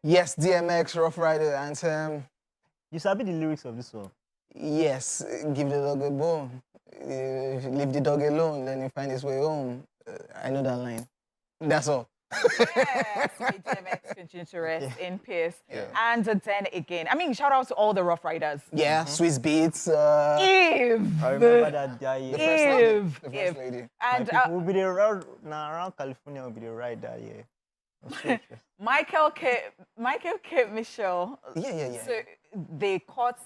Yes, DMX, Rough Rider anthem. You sabi the lyrics of this song? Yes, give the dog a bone. Leave the dog alone, let him find his way home. I know that line. That's all. Yes, may DMX continue to rest in peace. Yeah. And then again, I mean, shout out to all the Rough Riders. Yeah, Swiss Beats. Eve. I remember that year. The first lady. Eve. The first Eve. lady. And People will be there around California will be the right that year. I'm so interested. Michael K. Michelle. Yeah. So they caught,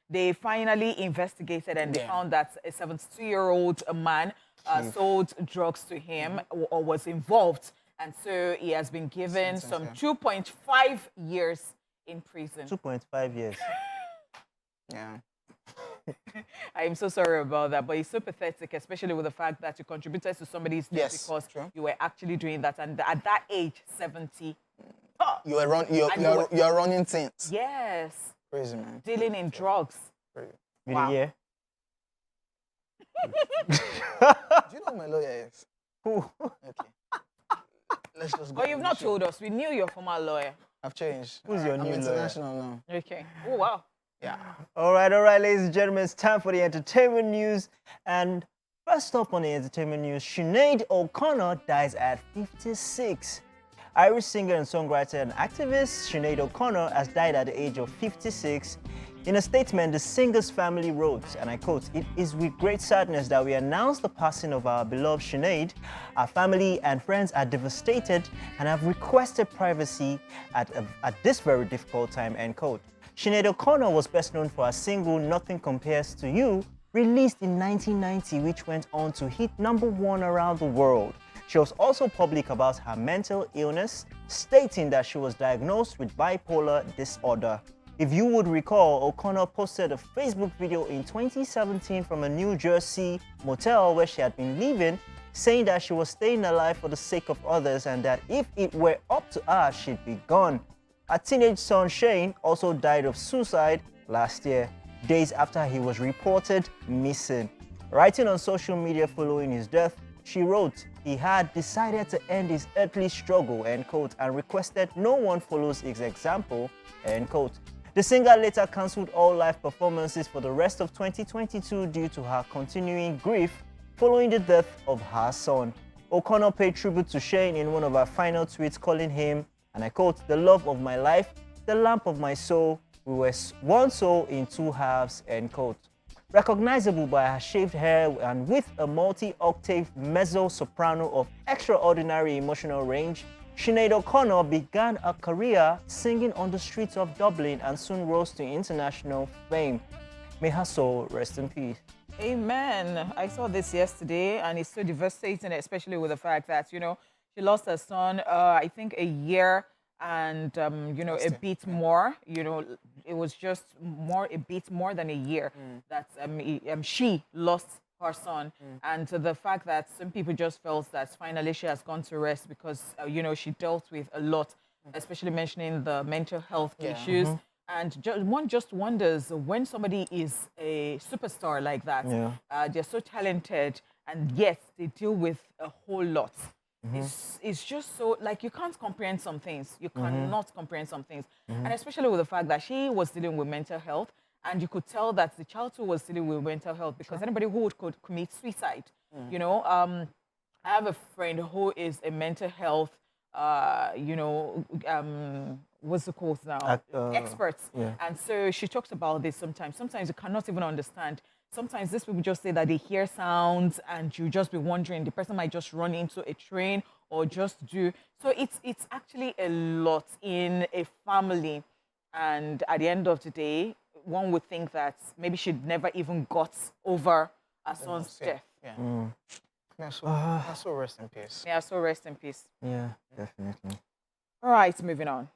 they finally investigated and they Yeah. found that a 72-year-old man sold drugs to him or was involved. And so he has been given some 2.5 years in prison. 2.5 years. Yeah. I am so sorry about that, but it's so pathetic, especially with the fact that you contributed to somebody's death Yes, because true. you were actually doing that. And at that age, 70. You're running things. Yes. Crazy, man. Dealing in drugs. Crazy. With Wow. a year. Do you know who my lawyer is? Who? Okay. Let's just go. But you've on not the show. told us. We knew you're a former lawyer. I've changed. Who's your I'm new lawyer? international now. Okay. Oh, wow. Yeah. All right, ladies and gentlemen, it's time for the entertainment news. And first up on the entertainment news, Sinead OConnor dies at 56. Irish singer and songwriter and activist Sinead OConnor has died at the age of 56. In a statement, the singer's family wrote, and I quote, "It is with great sadness that we announce the passing of our beloved Sinead. Our family and friends are devastated and have requested privacy at this very difficult time," end quote. Sinead OConnor was best known for her single Nothing Compares to You, released in 1990, which went on to hit #1 around the world. She was also public about her mental illness, stating that she was diagnosed with bipolar disorder. If you would recall, O'Connor posted a Facebook video in 2017 from a New Jersey motel where she had been living, saying that she was staying alive for the sake of others and that if it were up to her, she'd be gone. Her teenage son Shane also died of suicide last year, days after he was reported missing. Writing on social media following his death, she wrote, "He had decided to end his earthly struggle," end quote, and requested no one follows his example, end quote. The singer later cancelled all live performances for the rest of 2022 due to her continuing grief following the death of her son. O'Connor paid tribute to Shane in one of her final tweets, calling him, and I quote, "the love of my life, the lamp of my soul. We were one soul in two halves," end quote. Recognizable by her shaved hair and with a multi-octave mezzo-soprano of extraordinary emotional range, Sinead OConnor began a career singing on the streets of Dublin and soon rose to international fame. May her soul rest in peace. Amen. I saw this yesterday, and it's so devastating, especially with the fact that, she lost her son, I think a year and, a bit more. It was just a bit more than a year that she lost her son. And the fact that some people just felt that finally she has gone to rest because, she dealt with a lot, especially mentioning the mental health issues. And one just wonders when somebody is a superstar like that, they're so talented, and yet they deal with a whole lot. It's just so, like, you can't comprehend some things. You cannot comprehend some things. And especially with the fact that she was dealing with mental health, and you could tell that the child too was dealing with mental health because anybody who could commit suicide, I have a friend who is a mental health, what's the called now? Experts. And so she talks about this sometimes. Sometimes you cannot even understand. Sometimes these people just say that they hear sounds and you just be wondering, the person might just run into a train or just do. So it's actually a lot in a family. And at the end of the day, one would think that maybe she'd never even got over her son's death. Yeah, so rest in peace. Yeah, so rest in peace. Yeah, definitely. All right, moving on.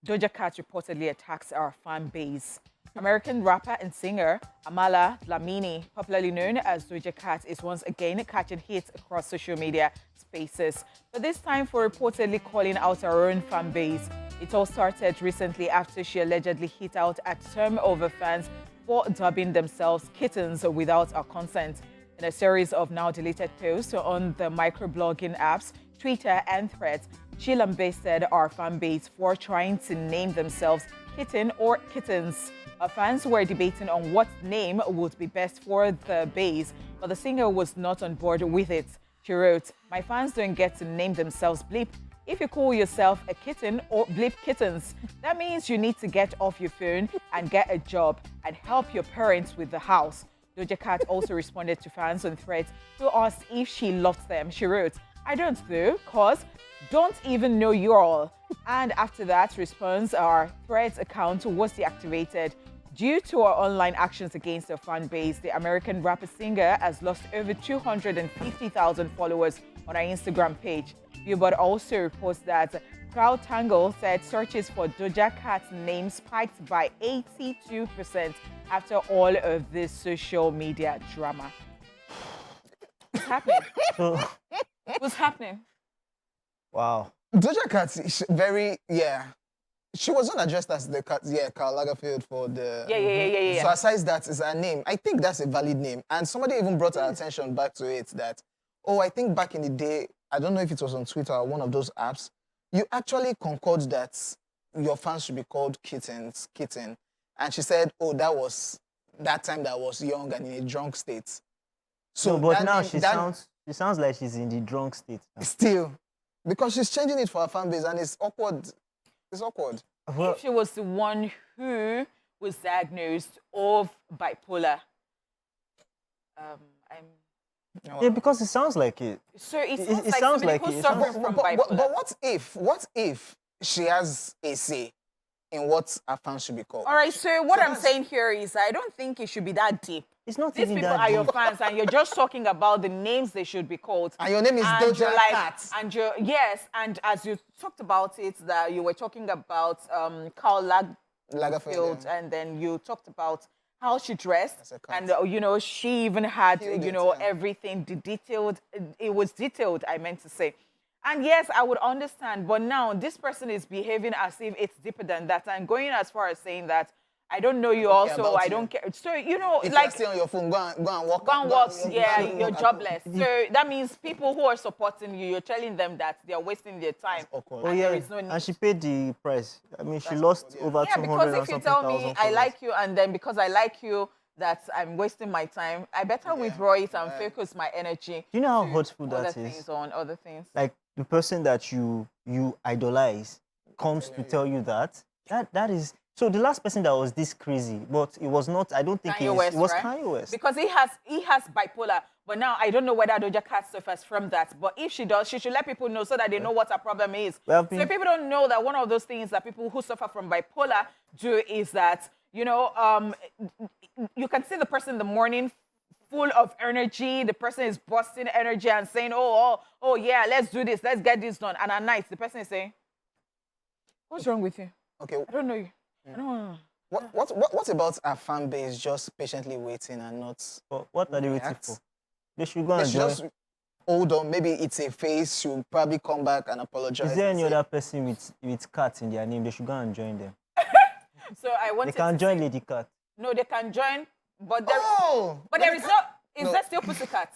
Doja Cat reportedly attacks our fan base. American rapper and singer Amala Dlamini, popularly known as Doja Cat, is once again catching hits across social media spaces, but this time for reportedly calling out her own fan base. It all started recently after she allegedly hit out at term of her fans for dubbing themselves kittens without our consent. in a series of now deleted posts on the microblogging apps, Twitter, and Threads. She lambasted our fan base for trying to name themselves Kitten or Kittens. Our fans were debating on what name would be best for the base, but the singer was not on board with it. She wrote, "My fans don't get to name themselves Bleep. If you call yourself a kitten or Bleep Kittens, that means you need to get off your phone and get a job and help your parents with the house." Doja Cat also responded to fans on Threads who asked if she loved them. She wrote, "I don't though, cause don't even know you all." And after that response, our Threads account was deactivated. Due to our online actions against her fan base, the American rapper-singer has lost over 250,000 followers on her Instagram page. Billboard also reports that CrowdTangle said searches for Doja Cat's name spiked by 82% after all of this social media drama. What's happening? What's happening? Wow. Doja Cat is very, She was not addressed as the cat, Karl Lagerfeld for the. Yeah. So aside that is her name. I think that's a valid name. And somebody even brought our attention back to it that, I think back in the day, I don't know if it was on Twitter or one of those apps, you actually concord that your fans should be called kitten. And she said, that was that time that I was young and in a drunk state. So, but now she sounds like she's in the drunk state now. Still, because she's changing it for her fan base and it's awkward. It's awkward. If she was the one who was diagnosed of bipolar, Yeah, because it sounds like it. So it sounds like who's suffering from bipolar. But what if she has a say in what her fans should be called? All right, so what I'm saying here is I don't think it should be that deep. It's not These even people that are deep. your fans, and you're just talking about the names they should be called. And your name is Doja Cat. And yes, as you talked about it, that you were talking about Karl Lagerfeld, and then you talked about how she dressed, and she even had everything detailed. It was detailed, I meant to say. And yes, I would understand, but now this person is behaving as if it's deeper than that, and going as far as saying that I don't know you also, I don't care. So, if like... you're still on your phone, go and walk. Go and walk, you're jobless. So that means people who are supporting you, you're telling them that they're wasting their time. Oh, yeah, and she paid the price. I mean, she lost over 200 because if you something tell me thousand I followers. like you, and then because I like you, that I'm wasting my time, I better withdraw it and focus my energy. Do you know how hurtful other that things is? on other things. Like the person that you idolize comes to tell you that is. So the last person that was this crazy, but it was not. I don't think it was right? Kanye West. Because he has bipolar, but now I don't know whether Doja Cat suffers from that. But if she does, she should let people know so that they know what her problem is. So if people don't know that one of those things that people who suffer from bipolar do is that you can see the person in the morning full of energy. The person is busting energy and saying, oh yeah, let's do this, let's get this done. And at night, the person is saying, "What's wrong with you? Okay. I don't know you. I don't know." What about our fan base just patiently waiting and not? But what are they waiting for? They should go and They should join. just hold on. Maybe it's a phase. She'll probably come back and apologize. Is there any other person with cat in their name? They should go and join them. So I want They can join Lady Cat. No, they can join, but there, but there is not. Is there still Pussycat?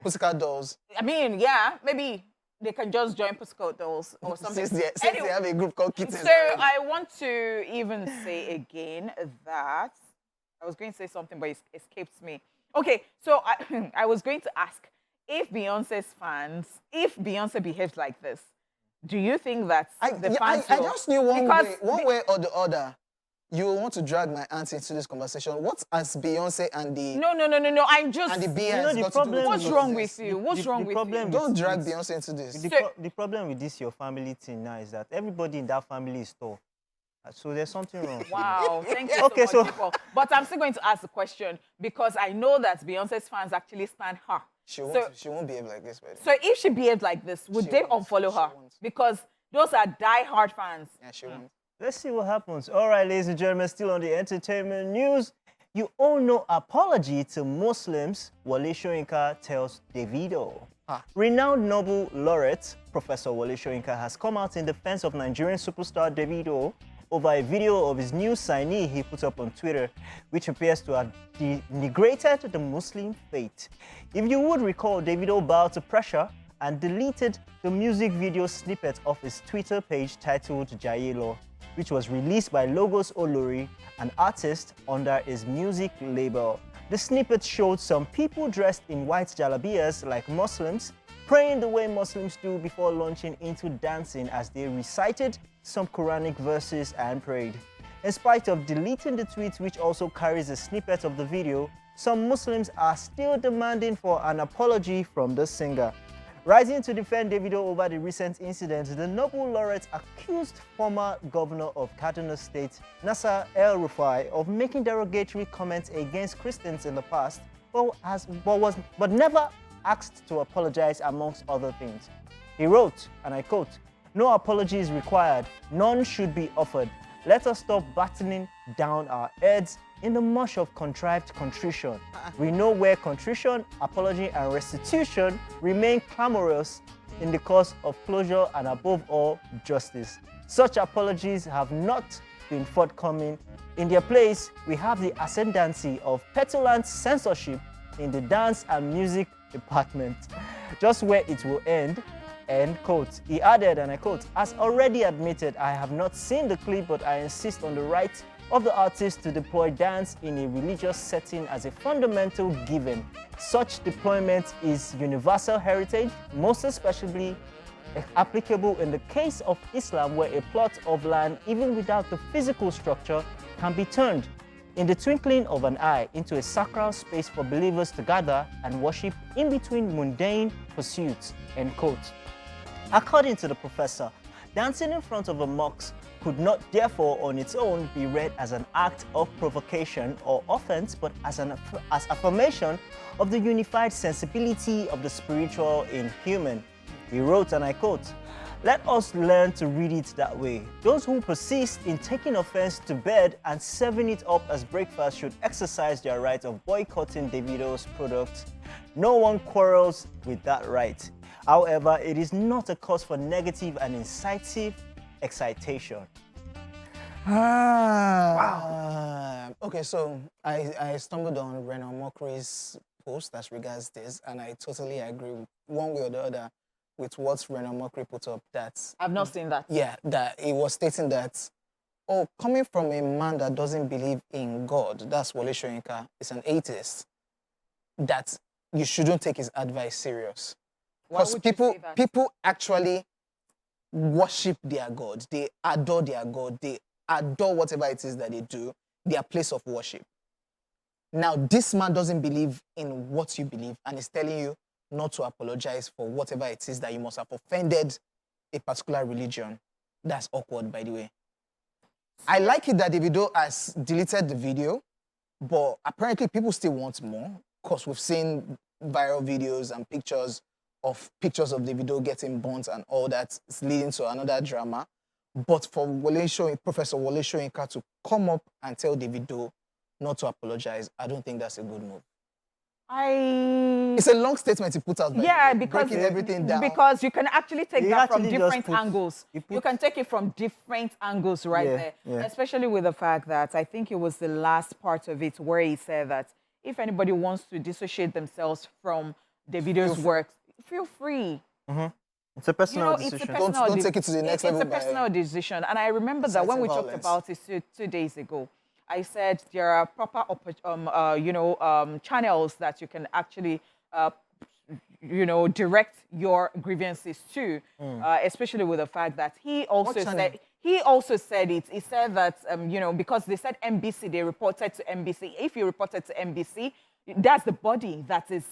Pussycat Dolls. I mean, yeah, maybe they can just join Pussycat Dolls or something. Since they have a group called Kittens. So I want to even say again that I was going to say something, but it escapes me. Okay, so I was going to ask if Beyonce's fans, if Beyonce behaves like this, do you think that the fans I just knew one way or the other. You want to drag my aunt into this conversation. What has Beyonce and the... No. I'm just... And the BS the got problem to do What's with wrong this? with you? What's wrong with you? Don't drag Beyonce into this. The problem with this your family thing now is that everybody in that family is tall. So there's something wrong. Wow, thank you Okay, so much, people. But I'm still going to ask the question because I know that Beyonce's fans actually stand her. She won't behave like this, baby. So if she behaved like this, would they unfollow her? Because those are die-hard fans. Yeah, she won't. Let's see what happens. All right, ladies and gentlemen, still on the entertainment news. You all know apology to Muslims, Wally Soyinka tells Davido. Renowned Nobel laureate, Professor Wally Soyinka, has come out in defense of Nigerian superstar Davido over a video of his new signee he put up on Twitter, which appears to have denigrated the Muslim faith. If you would recall, Davido bowed to pressure and deleted the music video snippet of his Twitter page titled Jayelo, which was released by Logos Olori, an artist under his music label. The snippet showed some people dressed in white jalabiyas like Muslims, praying the way Muslims do before launching into dancing as they recited some Quranic verses and prayed. In spite of deleting the tweet, which also carries a snippet of the video, some Muslims are still demanding for an apology from the singer. Rising to defend Davido over the recent incident, the Nobel laureate accused former governor of Kaduna State, Nasser El-Rufai, of making derogatory comments against Christians in the past, but never asked to apologize, amongst other things. He wrote, and I quote, "No apology is required, none should be offered. Let us stop battening down our heads in the mush of contrived contrition. We know where contrition, apology, and restitution remain clamorous in the cause of closure and above all, justice. Such apologies have not been forthcoming. In their place, we have the ascendancy of petulant censorship in the dance and music department. Just where it will end." End quote. He added, and I quote, "As already admitted, I have not seen the clip, but I insist on the right of the artist to deploy dance in a religious setting as a fundamental given. Such deployment is universal heritage, most especially applicable in the case of Islam, where a plot of land, even without the physical structure, can be turned in the twinkling of an eye into a sacral space for believers to gather and worship in between mundane pursuits." End quote. According to the professor, dancing in front of a mosque could not therefore on its own be read as an act of provocation or offense, but as affirmation of the unified sensibility of the spiritual in human. He wrote, and I quote, "Let us learn to read it that way. Those who persist in taking offense to bed and serving it up as breakfast should exercise their right of boycotting Davido's products. No one quarrels with that right. However, it is not a cause for negative and incisive excitation." Wow. Okay, so I stumbled on Renan Mokri's post as regards this, and I totally agree one way or the other with what Renan Mokri put up. That I've not seen that. yeah, that he was stating that, oh, coming from a man that doesn't believe in God, that's Wole Soyinka, is an atheist, that you shouldn't take his advice serious. Why Because would you say that? people actually worship their God. They adore their God. They adore whatever it is that they do, their place of worship. Now, this man doesn't believe in what you believe and is telling you not to apologize for whatever it is that you must have offended a particular religion. That's awkward, by the way. I like it that Davido has deleted the video, but apparently people still want more, because we've seen viral videos and pictures of Davido getting burnt and all that. It's leading to another drama. But for Professor Wole Soyinka to come up and tell Davido not to apologize, I don't think that's a good move. It's a long statement he put out. Yeah, because breaking everything down. Because you can actually take He that from actually just different angles. You can take it from different angles right there. Yeah. Especially with the fact that I think it was the last part of it where he said that if anybody wants to dissociate themselves from Davido's work, feel free. It's a personal decision. Don't take it to the next level. It's a personal decision. And I remember that when we talked about it 2 days ago, I said there are proper, channels that you can actually, direct your grievances to, especially with the fact that he also said it. He said that, because they said NBC, they reported to NBC. If you reported to NBC, that's the body that is,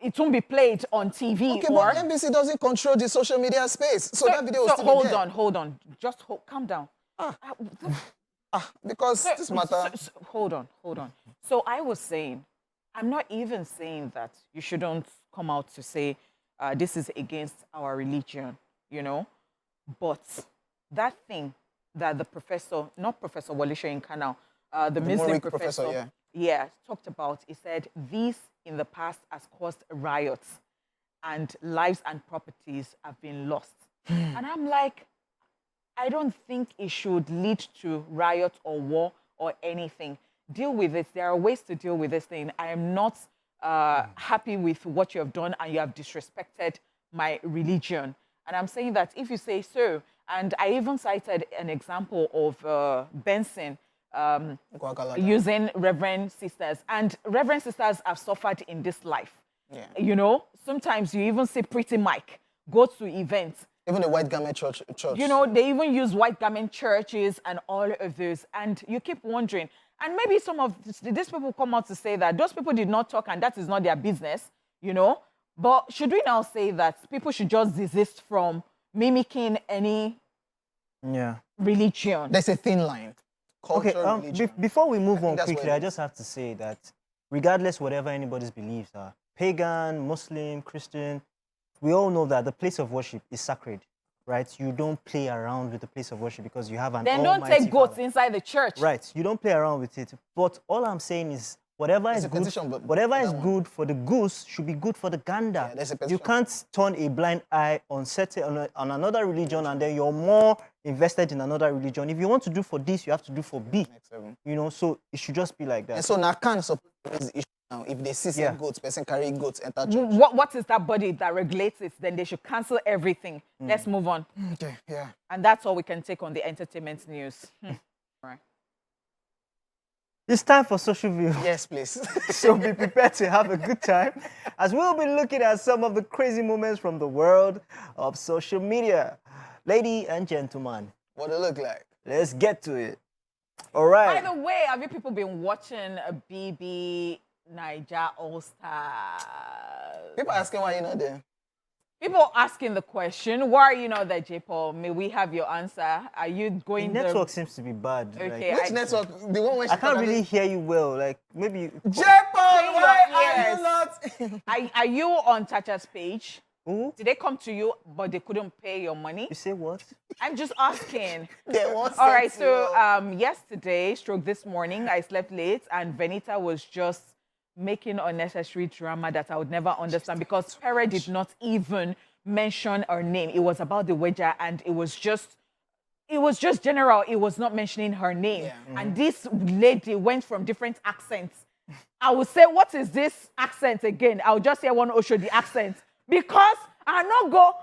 it won't be played on TV. Okay, but NBC doesn't control the social media space. So that video will still be there. Hold on. Just calm down. Because this matter... Hold on. So I was saying, I'm not even saying that you shouldn't come out to say this is against our religion, But that thing that the professor, not Professor Wole Soyinka now, the Muslim professor, talked about, he said, these in the past has caused riots and lives and properties have been lost. And I'm like, I don't think it should lead to riot or war or anything. Deal with it. There are ways to deal with this thing. I am not happy with what you have done, and you have disrespected my religion. And I'm saying that if you say so, and I even cited an example of Benson using Reverend sisters, and Reverend sisters have suffered in this life. Yeah. You know, sometimes you even see Pretty Mike go to events. Even the white garment church. You know, they even use white garment churches and all of those. And you keep wondering. And maybe some of these people come out to say that those people did not talk and that is not their business, you know. But should we now say that people should just desist from mimicking any religion? There's a thin line. Okay, Cultural religion. before we move on that's what quickly, it I is. just have to say that regardless whatever anybody's beliefs are, pagan, Muslim, Christian, we all know that the place of worship is sacred, right? You don't play around with the place of worship because you have an Then don't almighty take goats Father. inside the church. Right, you don't play around with it. But all I'm saying is whatever There's is a good, petition, but whatever that is one. good for the goose should be good for the gander. Yeah, there's a You petition. can't turn a blind eye on on another religion and then you're more invested in another religion. If you want to do for this, you have to do for B. Next level. You know, so it should just be like that. And so now can't support this issue now. If they see some Yeah. goats, person carry goats, enter church. What is that body that regulates it? Then they should cancel everything. Let's move on. Okay, yeah. And that's all we can take on the entertainment news. Right. It's time for social view. Yes, please. So be prepared to have a good time as we'll be looking at some of the crazy moments from the world of social media. Ladies and gentlemen, What it look like? let's get to it. All right. By the way, have you people been watching a BB Niger All Stars? People asking why you're not there. People asking the question, why are you not there, J. Paul? May we have your answer? Are you The going network seems to be bad. Okay, Which network? The one where she I can't talk really about- hear you well. Like maybe. J-Paul, Clean why your are ears. you not? Are you on Chacha's page? Ooh, Did they come to you, but they couldn't pay your money? you say what? I'm just asking. They want All right, sex, you so know. yesterday, stroke this morning, I slept late, and Venita was just making unnecessary drama that I would never understand because Pere did not even mention her name. It was about the wager, and it was just general. It was not mentioning her name. Yeah. And this lady went from different accents. I would say, what is this accent again? I'll just say one Osho the accent because I not go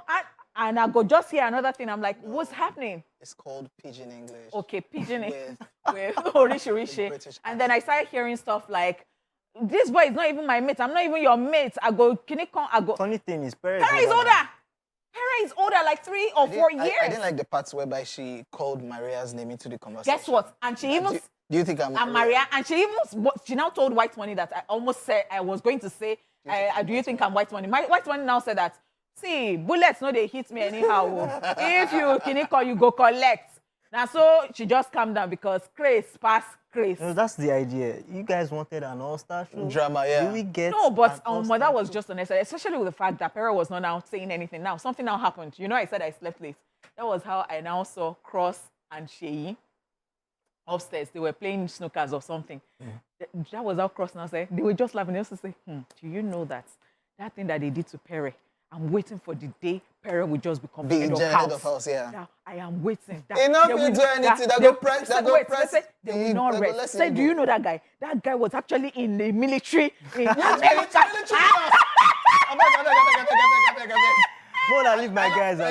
and I go just hear another thing. I'm like, what's happening? It's called Pidgin English. Okay, pigeon With- with Orishi Rishi. British And then I started hearing stuff like, this boy is not even my mate. I'm not even your mate. I go, can you come? I go, Funny thing is, Perez Pere is older. Pere is older, like 3 or 4 years. I didn't like the parts whereby she called Maria's name into the conversation. Guess what? And she even, Do you think I'm and Maria, and she now told White Money that I almost said, I was going to say, do you think I'm White Money? White Money now said that, see, bullets, no, they hit me anyhow. If you Kiniko, you go collect. Now, so she just calmed down because Grace passed Grace. No, that's the idea. You guys wanted an all-star show. Drama, yeah. Do we get No, but an our all-star mother was show? just unnecessary, especially with the fact that Pere was not now saying anything. Now, something now happened. You know, I said I slept late. That was how I now saw Cross and Sheyi upstairs. They were playing snookers or something. That was how Cross now said. They were just laughing. They also say, do you know that thing that they did to Pere? I'm waiting for the day Pere will just become Be head of head house. of house, yeah. That I am waiting. That Enough they you will- do anything, that they- go press- that say- go wait, press They say they will the- not that go rest. let Say, him do go. you know that guy? That guy was actually in the military in America. More I leave my guys. I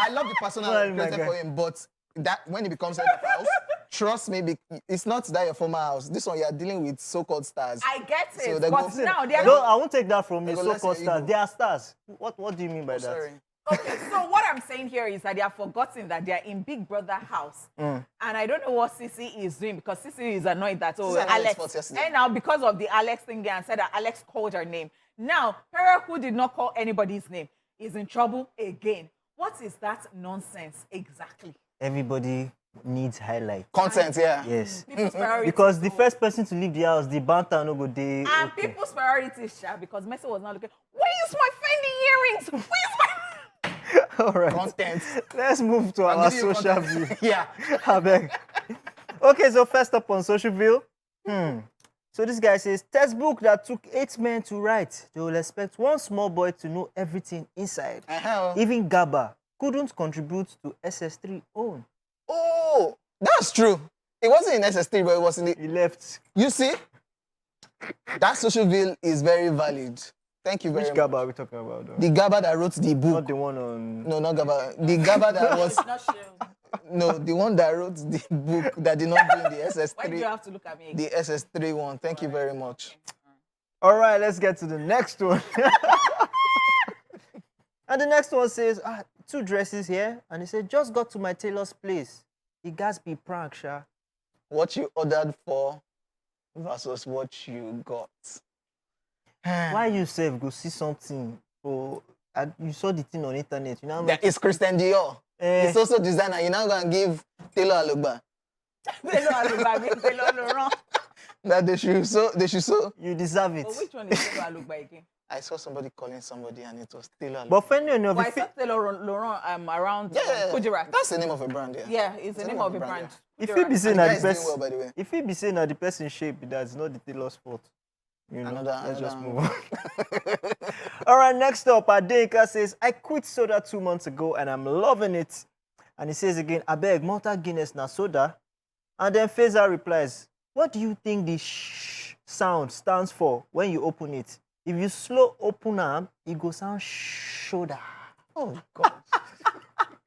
I love the personal Well, my created guy. for him, but that when he becomes head of house, trust me, it's not that your former house. This one you are dealing with so-called stars. I get it, So they but go- now they are No, I won't take that from you. Go, let's So-called hear stars. you. They are stars. What do you mean by that? Sorry. Okay, so what I'm saying here is that they have forgotten that they are in Big Brother house. And I don't know what Sisi is doing because Sisi is annoyed that, Sisi announced Alex. sports yesterday. And now because of the Alex thing there and said that Alex called her name. Now, Pere, who did not call anybody's name, is in trouble again. What is that nonsense exactly? Everybody needs highlight. Content, yeah. Yes. People's priorities. Because the first person to leave the house, the banter no go day. And people's priorities, Sha, because Messi was not looking. Where is my Fendi earrings? Where is my... All right. Content. Let's move to I'm our giving you social content. view. Yeah. I beg. Okay, so first up on social view. So this guy says, textbook that took 8 men to write. They will expect one small boy to know everything inside. Uh-huh. Even Gaba, couldn't contribute to SS3 own. Oh, that's true. It wasn't in SS3, but it was in the. He left. You see, that social bill is very valid. Thank you very Which much. Gaba are we talking about, though? The Gaba that wrote the book. Not the one on. No, not Gaba. The Gaba that was. Not sure. No, the one that wrote the book that did not do in the SS3. Why do you have to look at me again? The SS3 one. Thank you very much. All right, let's get to the next one. And the next one says, 2 dresses here. And he said, just got to my tailor's place. It gas be prank, sha. What you ordered for versus what you got. Why you sef go see something for you saw the thing on internet, you know? That is Christian Dior. It's also designer. You're now gonna give Taylor Alugba. Taylor Laurent. That they should so. You deserve it. But which one is Taylor Alugba again? I saw somebody calling somebody and it was Taylor Alugba. But funny enough, Well, I saw Taylor Laurent around Yeah, Kudirat. that's the name of a brand, yeah. Yeah, it's the name of a brand. if he be saying And the that guy the is doing well, person, by the way. if he be saying that the person shape, that's not the tailor's fault. You know, let's just move on. All right, next up, Adeka says, I quit soda 2 months ago and I'm loving it. And he says again, I beg, Malta Guinness na soda. And then Feza replies, what do you think the sh sound stands for when you open it? If you slow open them, it goes sound soda. Oh God.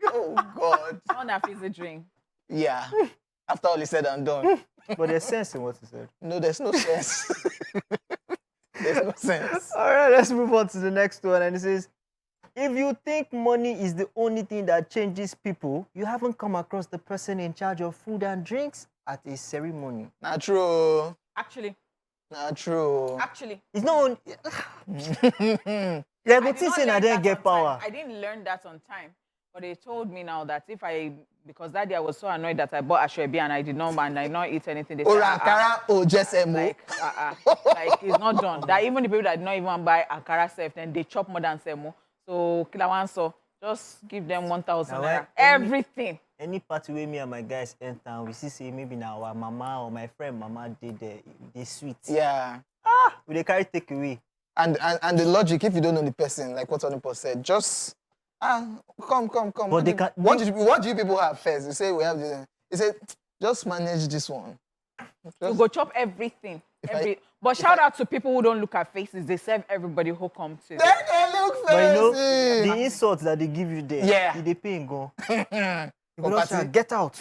Oh God. Not a fizzy drink. Yeah. After all is said and done. But there's sense in what he said. No, there's no sense. There's no sense. All right, let's move on to the next one. And it says, if you think money is the only thing that changes people, you haven't come across the person in charge of food and drinks at a ceremony. Not true. Actually, Not true. It's not on. Yeah, I but did this not thing I learn didn't that get on power. time. I didn't learn that on time. But they told me now that because that day I was so annoyed that I bought ashwebi and I did not eat anything. They said, Ora Akara or just emo. like it's not done. That even the people that did not even buy Akara self, then they chop more than Semo. So Kilawanso, just give them 1,000 Now, naira. why- Everything. Any party where me and my guys enter, we see say maybe now our mama or my friend mama did the sweet. Yeah. We they carry take away. And the logic, if you don't know the person, like what Onipo said, just come. But they can- What do you people have first? You say we have this. You say just manage this one. You go chop everything. But shout out to people who don't look at faces. They serve everybody who comes to. Then they look But you know, fancy. the insults that they give you there, Yeah. they pay and go. You For go party. shout, get out.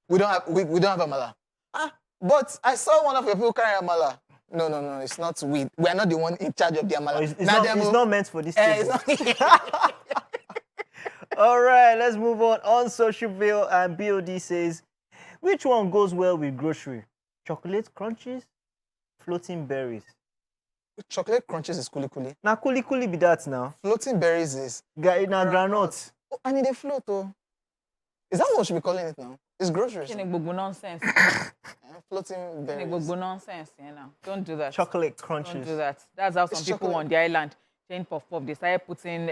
we don't have amala. But I saw one of your people carry amala. No, it's not we. We are not the one in charge of the amala. It's not meant for this It's table. not. All right, let's move on social bill, and BOD says, which one goes well with grocery? Chocolate crunches, floating berries. Chocolate crunches is kuli. Now, kuli be that now. Floating berries is. Now, granuts. Oh, and they float, oh. Is that what we should be calling it now? It's groceries. Nonsense. Floating berries. Nonsense, you know. Don't do that. Chocolate Don't crunches. do that. That's how some It's people chocolate. on the island change puff. They started putting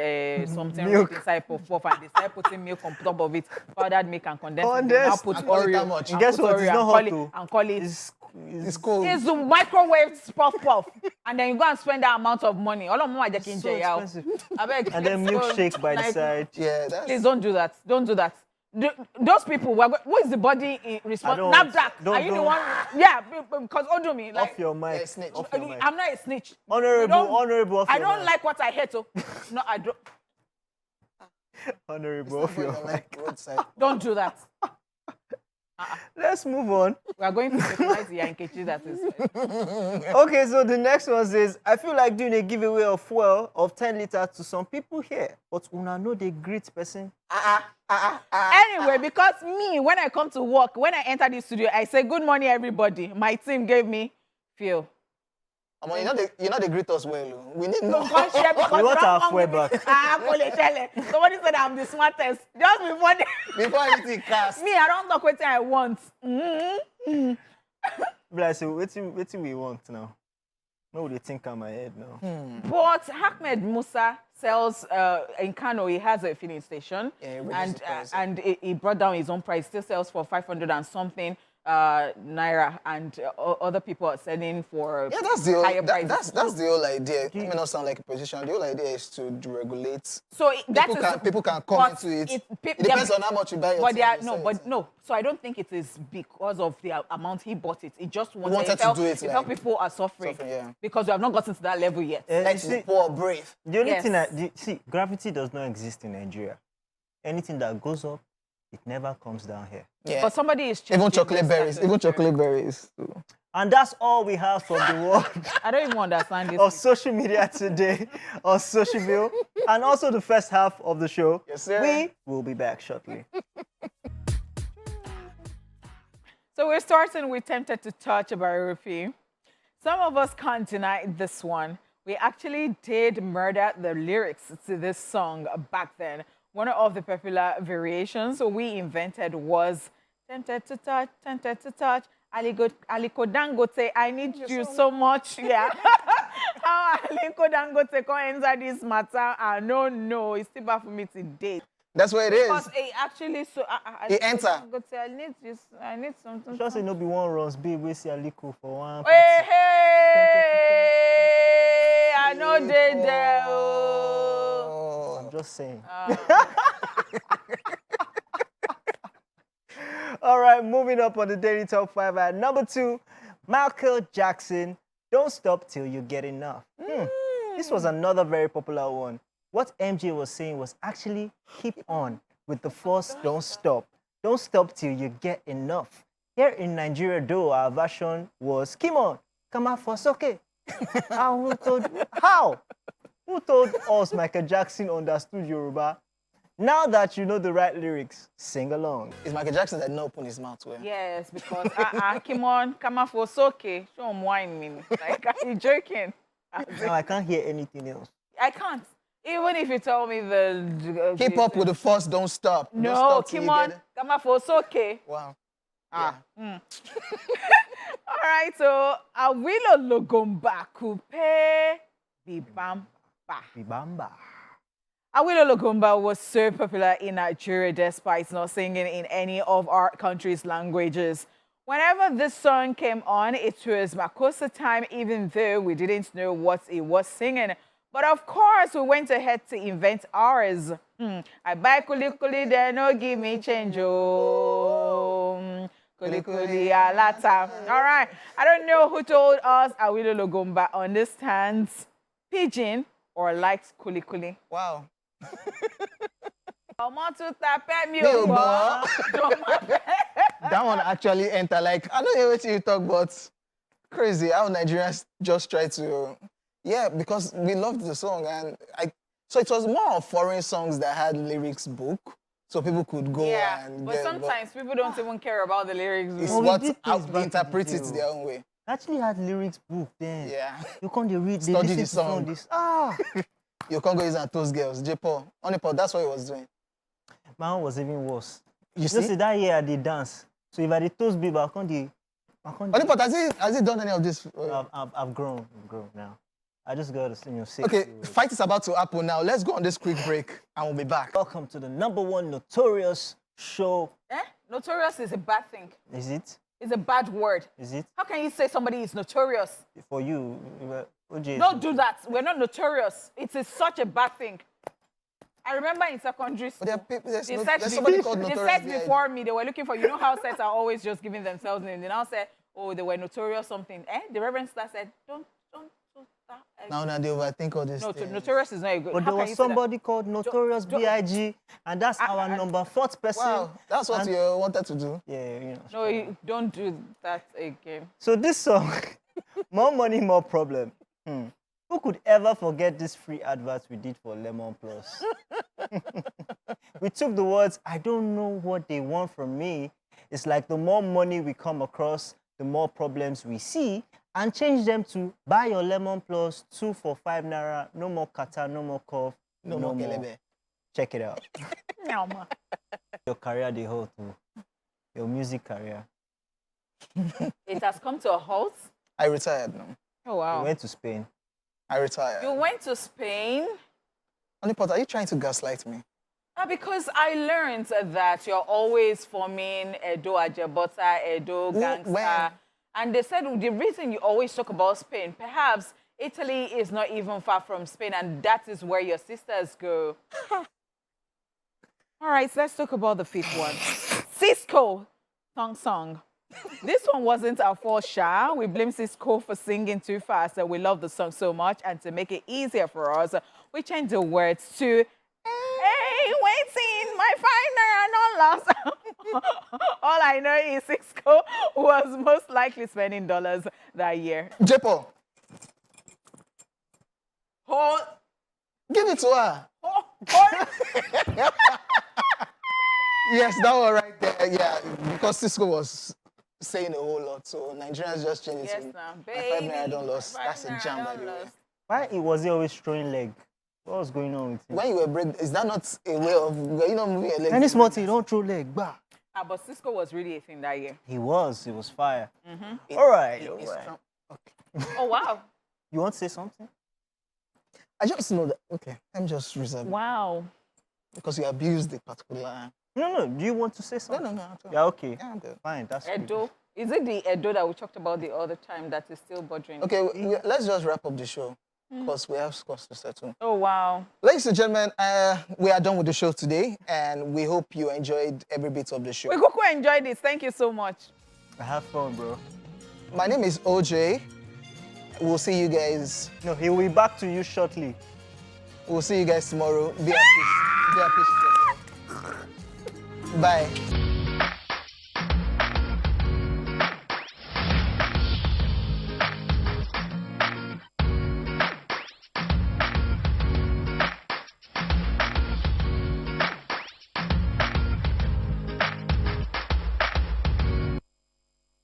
something Milk. inside puff and they started putting milk on top of it, powdered milk and condensed milk. Condensed. Now put And call it Oreo. that much. and Guess put what? Oreo It's not and hot call it- too. And call it. It's cold. It's a microwave puff. And then you go and spend that amount of money. All of them are just So in jail. expensive. I beg. And then milkshake by the side. Yeah, that's. Please don't do that. Don't do that. Those people, who is the body responsible? don't- NAFDAC. don't- Are you the don't. one? Yeah, because Odomi. Like, Off your mic. Yeah, snitch. Off your mic. I'm not a snitch. Honorable, off I your don't mic. like what I hate. No, I don't. Honorable, off your mic. Roadside. Don't do that. Let's move on. We are going to recognize the Yankechi that is. Okay, so the next one says, I feel like doing a giveaway of fuel of 10 liters to some people here, but una know the great person. Anyway, because me, when I come to work, when I enter the studio, I say, good morning, everybody. My team gave me fuel. You know they greet us well. Oh. We need more. We want our fuel back. Somebody said I'm the smartest. Just before Before anything cast. me, I don't talk what I want. But I say, waiting we want now. No, they think on my head now. But Ahmed Musa sells in Kano. He has a filling station, Yeah, he reduced the price. and he brought down his own price. Still sells for 500 and something. naira, and other people are selling for Yeah, that's the higher whole, prices. that's the whole idea. It may not sound like a position. The whole idea is to deregulate. So that People is can people can come but into it. pe- It depends on how much you buy your But thing. so I don't think it is because of the amount he bought it. It just wanted to felt, do it felt like- people are suffering, yeah. because we have not gotten to that level yet. Like You see, the poor brave. the only Yes. thing see, gravity does not exist in Nigeria. Anything that goes up, it never comes down here. Yeah. But somebody is changing Even chocolate this berries. status. Even chocolate berries. So. And that's all we have from the world I don't even understand this. of social media today, on Social Bill, and also the first half of the show. Yes, sir. We will be back shortly. So we're starting with Tempted to Touch by Rupi. Some of us can't deny this one. We actually did murder the lyrics to this song back then. One of the popular variations we invented was Tempted to Touch, Tempted to Touch. Aliko Dangote, I need you so much. Yeah. How Aliko Dangote come enter this matter? No, it's still bad for me to date. That's what it is. Because it actually He enter. Dangote, I need something. Just say no be one runs, babe, we see Aliko for one. Hey, I know they there. Oh. I'm just saying. Ah. All right, moving up on the Daily Top 5 at number 2, Michael Jackson, Don't Stop Till You Get Enough. This was another very popular one. What MJ was saying was actually keep on with the force, don't stop. Don't stop till you get enough. Here in Nigeria, though, our version was, come on, come out for soke. How? Who told us Michael Jackson understood Yoruba? Now that you know the right lyrics, sing along. It's Michael Jackson that didn't open his mouth well. Yes, because come on, come on for soke. Show him wine me. Like, are you joking? Now I can't hear anything else. I can't. Even if you tell me the Keep up with the force, don't stop. Don't No, stop till come you on, get it. come on for soke. Wow. All right, so Awilo Logomba Coupe Bibamba. Bibamba. Awilo Logomba was so popular in Nigeria despite not singing in any of our country's languages. Whenever this song came on, it was Makosa time, even though we didn't know what it was singing. But of course, we went ahead to invent ours. I buy kuli kuli, they no give me change. Oh, kuli kuli alata. All right. I don't know who told us Awilo Logomba understands pidgin or likes kuli kuli. Wow. That one actually enter like, I don't know what you talk about. Crazy how Nigerians just try to, yeah, because we loved the song so it was more of foreign songs that had lyrics book, so people could go Yeah, and but get. sometimes people don't even care about the lyrics. It's Well, we what did how things they back in the interpret day, it their own way. Actually had lyrics book then. Yeah. You can't read, they Study listen the to song. This. You can't go use and toast girls. J-Paul. Honeypot, that's what he was doing. My own was even worse. You You know, see? see that year I did dance. So if I did toast babe, I can't. Honeypot, has he done any of this? I've grown now. I just got to say. Okay, fight is about to happen now. Let's go on this quick break and we'll be back. Welcome to the number 1 notorious show. Notorious is a bad thing. Is it? It's a bad word. Is it? How can you say somebody is notorious? For you, OJ. Don't do that. We're not notorious. It is such a bad thing. I remember in secondary school, But there are people, there's they there's somebody called they Notorious said B.I.G. before me, they were looking for, you know how sets are always just giving themselves names. They now said, oh, they were notorious something. The Reverend Star said, don't do that again. Now they overthink all this. No, things. notorious is not a good. But how there can was you say that? somebody called Notorious B.I.G. and that's our number 4th person. Wow, that's what And- you wanted to do. Yeah, you know. No, don't do that again. So this song, More Money, More Problem. Who could ever forget this free advert we did for Lemon Plus? We took the words, I don't know what they want from me. It's like the more money we come across, the more problems we see, and change them to buy your Lemon Plus 2 for 5 naira, no more kata, no more cough, No more kelebe. Check it out. No, ma. Your career, the whole too. Your music career. It has come to a halt. I retired now. Oh, You wow. went to Spain. I retired. You went to Spain. Honeypot, are you trying to gaslight me? Now, because I learned that you're always forming Edo Ajebota, Edo Gangsta. when? And they said the reason you always talk about Spain, perhaps Italy is not even far from Spain, and that is where your sisters go. All right, so let's talk about the fifth one. Cisco, song. This one wasn't our fault, Sha. We blame Cisco for singing too fast, and we love the song so much. And to make it easier for us, we changed the words to "Hey, waiting, my partner and all lost." All I know is Cisco was most likely spending dollars that year. Jepo, Hold, give it to her. hold. Yes, that one right there. Yeah, because Cisco was saying a whole lot, so Nigerians just changed it Yes, to now, my 5 naira I baby. don't lost. My That's a 5 jam, naira by I the don't way. lost. Why was he always throwing leg? What was going on with him? When you were is that not a way of, were you not moving your legs? Any small thing, don't throw leg. Bah. But Cisco was really a thing that year. He was fire. It- All right, it- all it's right. strong. Okay. Oh, wow. You want to say something? I just know that, okay, let me just reserve it, Wow. because you abused the particular. No. Do you want to say No, something? no, no. I'm fine. Yeah, okay. Yeah, I'm good. Fine, that's good. Edo. Is it the Edo that we talked about the other time that is still bothering? Okay, let's just wrap up the show, because we have scores to settle. Oh, wow. Ladies and gentlemen, we are done with the show today, and we hope you enjoyed every bit of the show. We Coco enjoyed this. Thank you so much. I have fun, bro. My name is OJ. We'll see you guys. No, he will be back to you shortly. We'll see you guys tomorrow. Be at peace. Be at peace with yourself. Bye.